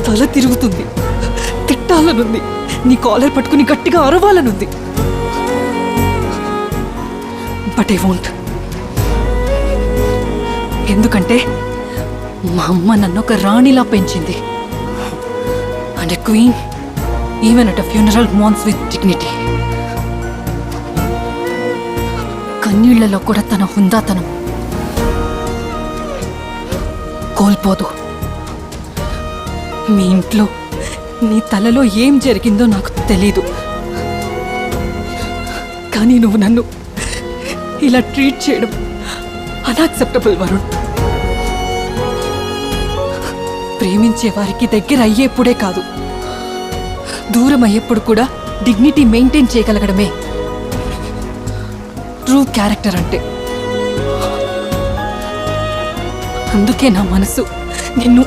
తల తిరుగుతుంది, తిట్టాలనుంది, నీ కాలర్ పట్టుకుని గట్టిగా అరవాలనుంది. But I want. ఎందుకంటే మా అమ్మ నన్ను ఒక రాణిలా పెంచింది. And a queen even at a funeral mourns with dignity. కన్నీళ్లలో కూడా తన హుందాతనం కోల్పోదు. మీ ఇంట్లో నీ తలలో ఏం జరిగిందో నాకు తెలీదు, కానీ నువ్వు నన్ను ఇలా ట్రీట్ చేయడం అన్యాక్సెప్టబుల్ వరుణ్. ప్రేమించే వారికి దగ్గర అయ్యేప్పుడే కాదు, దూరం అయ్యేప్పుడు కూడా డిగ్నిటీ మెయింటైన్ చేయగలగడమే ట్రూ క్యారెక్టర్ అంటే. అందుకే నా మనసు నిన్ను